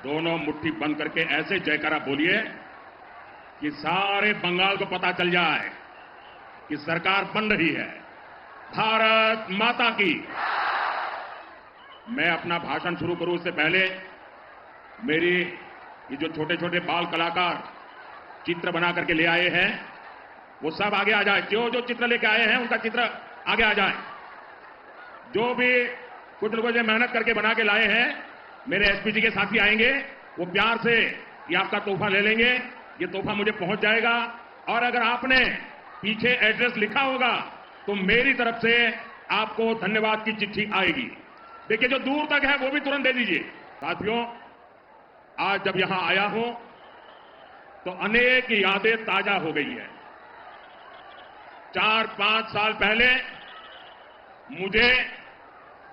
दोनों मुट्ठी बंद करके ऐसे जयकारा बोलिए कि सारे बंगाल को पता चल जाए कि सरकार बन रही है। भारत माता की। मैं अपना भाषण शुरू करूं उससे पहले मेरी ये जो छोटे छोटे बाल कलाकार चित्र बना करके ले आए हैं वो सब आगे आ जाए। जो जो चित्र लेके आए हैं उनका चित्र आगे आ जाए। जो भी कुछ लोगों ने मेहनत करके बना के लाए हैं, मेरे एसपीजी के साथी आएंगे, वो प्यार से ये आपका तोहफा ले लेंगे। ये तोहफा मुझे पहुंच जाएगा और अगर आपने पीछे एड्रेस लिखा होगा तो मेरी तरफ से आपको धन्यवाद की चिट्ठी आएगी। देखिए जो दूर तक है वो भी तुरंत दे दीजिए। साथियों, आज जब यहां आया हूं तो अनेक यादें ताजा हो गई है। 4-5 साल पहले मुझे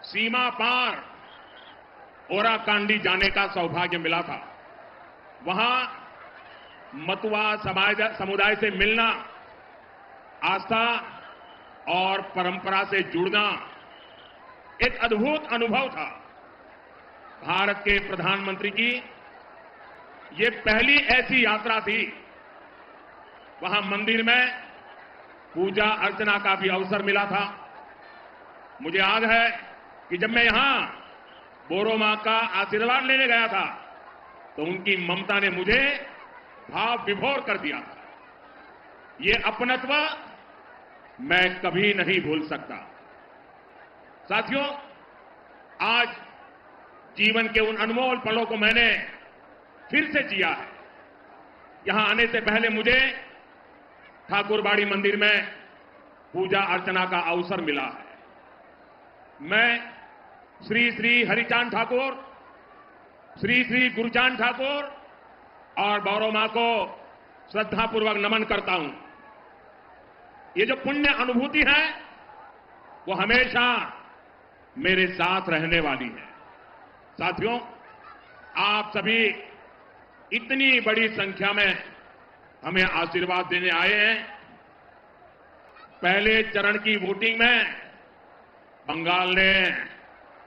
सीमा पार ओराकांडी जाने का सौभाग्य मिला था। वहां मतुआ समुदाय से मिलना, आस्था और परंपरा से जुड़ना एक अद्भुत अनुभव था। भारत के प्रधानमंत्री की ये पहली ऐसी यात्रा थी। वहां मंदिर में पूजा अर्चना का भी अवसर मिला था। मुझे याद है कि जब मैं यहां बोरो मां का आशीर्वाद लेने गया था तो उनकी ममता ने मुझे भाव विभोर कर दिया था। ये अपनत्व मैं कभी नहीं भूल सकता। साथियों, आज जीवन के उन अनमोल पलों को मैंने फिर से जिया है। यहां आने से पहले मुझे ठाकुरबाड़ी मंदिर में पूजा अर्चना का अवसर मिला है। मैं श्री श्री हरिचांद ठाकुर, श्री श्री गुरुचांद ठाकुर और गौरव मां को श्रद्धापूर्वक नमन करता हूं। ये जो पुण्य अनुभूति है वो हमेशा मेरे साथ रहने वाली है। साथियों, आप सभी इतनी बड़ी संख्या में हमें आशीर्वाद देने आए हैं। पहले चरण की वोटिंग में बंगाल ने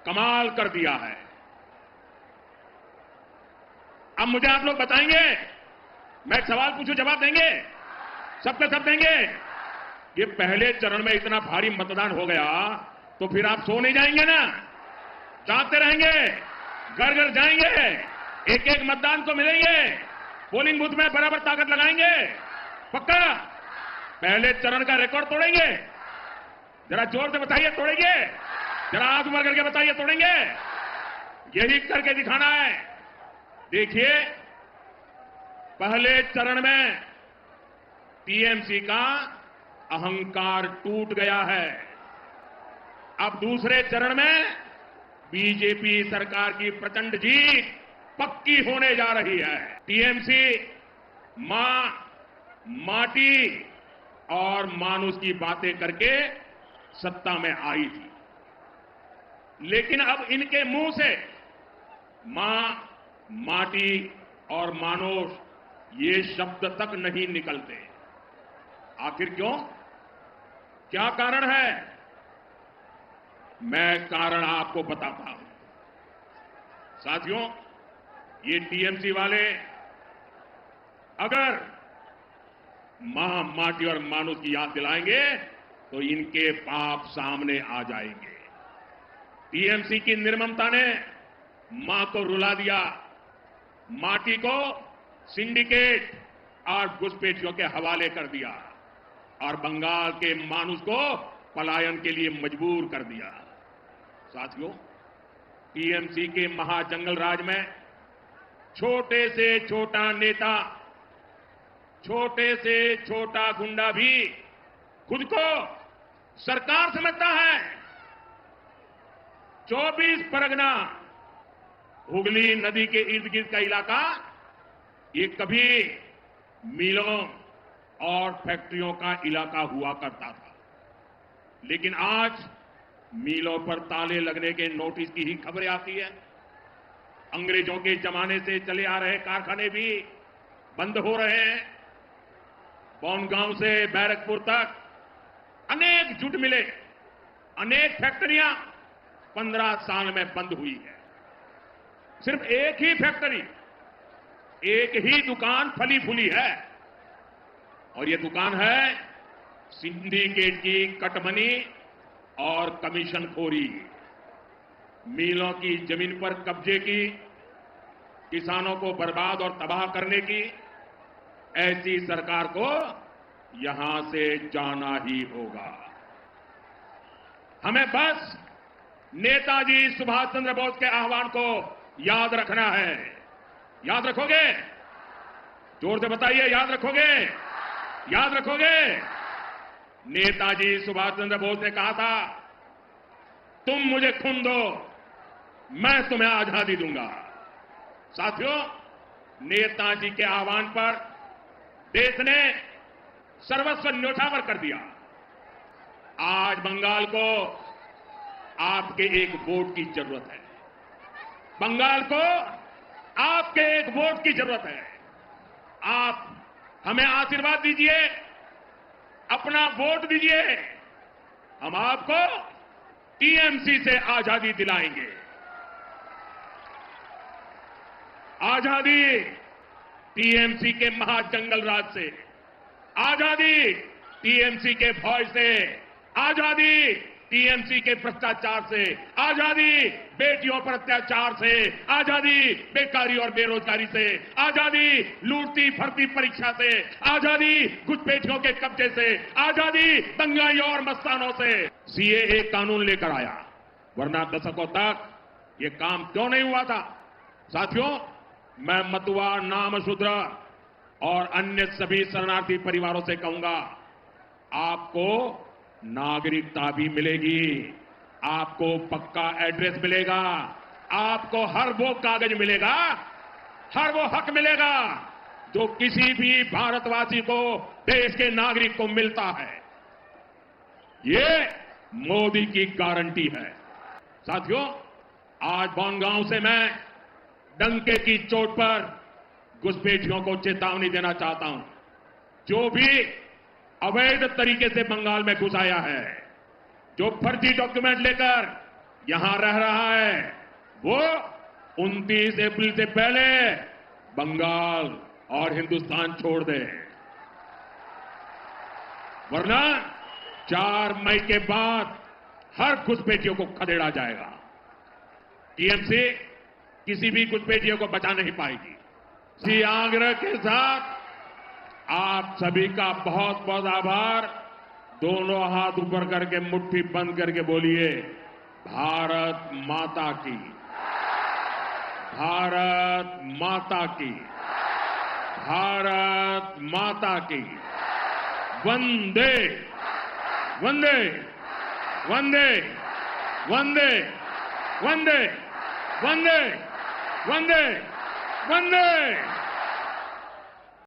कमाल कर दिया है। अब मुझे आप लोग बताएंगे, मैं एक सवाल पूछूं, जवाब देंगे? सबके सब देंगे? ये पहले चरण में इतना भारी मतदान हो गया तो फिर आप सो नहीं जाएंगे ना? जागते रहेंगे, घर घर जाएंगे, एक एक मतदान को मिलेंगे, पोलिंग बूथ में बराबर ताकत लगाएंगे। पक्का? पहले चरण का रिकॉर्ड तोड़ेंगे? जरा जोर से बताइए, तोड़ेंगे? जरा आंख भर करके बताइए, तोड़ेंगे? यही करके दिखाना है। देखिए, पहले चरण में टीएमसी का अहंकार टूट गया है। अब दूसरे चरण में बीजेपी सरकार की प्रचंड जीत पक्की होने जा रही है। टीएमसी मां, माटी और मानुष की बातें करके सत्ता में आई थी, लेकिन अब इनके मुंह से मां, माटी और मानुष ये शब्द तक नहीं निकलते। आखिर क्यों? क्या कारण है? मैं कारण आपको बताता हूं। साथियों, ये टीएमसी वाले अगर मां, माटी और मानुष की याद दिलाएंगे तो इनके पाप सामने आ जाएंगे। टीएमसी की निर्ममता ने मां को रुला दिया, माटी को सिंडिकेट और घुसपैठियों के हवाले कर दिया और बंगाल के मानुष को पलायन के लिए मजबूर कर दिया। साथियों, टीएमसी के महाजंगल राज में छोटे से छोटा नेता, छोटे से छोटा गुंडा भी खुद को सरकार समझता है। 24 परगना, हुगली नदी के इर्द गिर्द का इलाका, ये कभी मिलों और फैक्ट्रियों का इलाका हुआ करता था, लेकिन आज मिलों पर ताले लगने के नोटिस की ही खबरें आती है। अंग्रेजों के जमाने से चले आ रहे कारखाने भी बंद हो रहे हैं। बोनगांव से बैरकपुर तक अनेक जूट मिले, अनेक फैक्ट्रियां 15 साल में बंद हुई है। सिर्फ एक ही फैक्ट्री, एक ही दुकान फली फूली है, और यह दुकान है सिंडिकेट की कटमनी और कमीशनखोरी, मिलों की जमीन पर कब्जे की, किसानों को बर्बाद और तबाह करने की। ऐसी सरकार को यहां से जाना ही होगा। हमें बस नेताजी सुभाष चंद्र बोस के आह्वान को याद रखना है। याद रखोगे? जोर से बताइए, याद रखोगे? याद रखोगे? नेताजी सुभाष चंद्र बोस ने कहा था, तुम मुझे खून दो, मैं तुम्हें आजादी दूंगा। साथियों, नेताजी के आह्वान पर देश ने सर्वस्व न्योछावर कर दिया। आज बंगाल को आपके एक वोट की जरूरत है। बंगाल को आपके एक वोट की जरूरत है। आप हमें आशीर्वाद दीजिए, अपना वोट दीजिए, हम आपको टीएमसी से आजादी दिलाएंगे। आजादी टीएमसी के महाजंगल राज से, आजादी टीएमसी के भय से, आजादी टीएमसी के भ्रष्टाचार से, आजादी बेटियों पर अत्याचार से, आजादी बेकारी और बेरोजगारी से, आजादी लूटती फरती परीक्षा से, आजादी घुसपैठियों के कब्जे से, आजादी दंगाइयों और मस्तानों से। सीएए कानून लेकर आया, वरना दशकों तक ये काम क्यों नहीं हुआ था? साथियों, मैं मतुआ, नामशूद्र और अन्य सभी शरणार्थी परिवारों से कहूंगा, आपको नागरिकता भी मिलेगी, आपको पक्का एड्रेस मिलेगा, आपको हर वो कागज मिलेगा, हर वो हक मिलेगा जो किसी भी भारतवासी को, देश के नागरिक को मिलता है। ये मोदी की गारंटी है। साथियों, आज बनगांव से मैं डंके की चोट पर घुसपैठियों को चेतावनी देना चाहता हूं। जो भी अवैध तरीके से बंगाल में घुस आया है, जो फर्जी डॉक्यूमेंट लेकर यहां रह रहा है, वो 29 अप्रैल से पहले बंगाल और हिंदुस्तान छोड़ दे, वरना 4 मई के बाद हर घुसपैठियों को खदेड़ा जाएगा। टीएमसी किसी भी घुसपैठियों को बचा नहीं पाएगी। इसी आग्रह के साथ आप सभी का बहुत बहुत आभार। दोनों हाथ ऊपर करके मुट्ठी बंद करके बोलिए, भारत माता की, भारत माता की, भारत माता की। वंदे वंदे वंदे वंदे वंदे वंदे वंदे वंदे।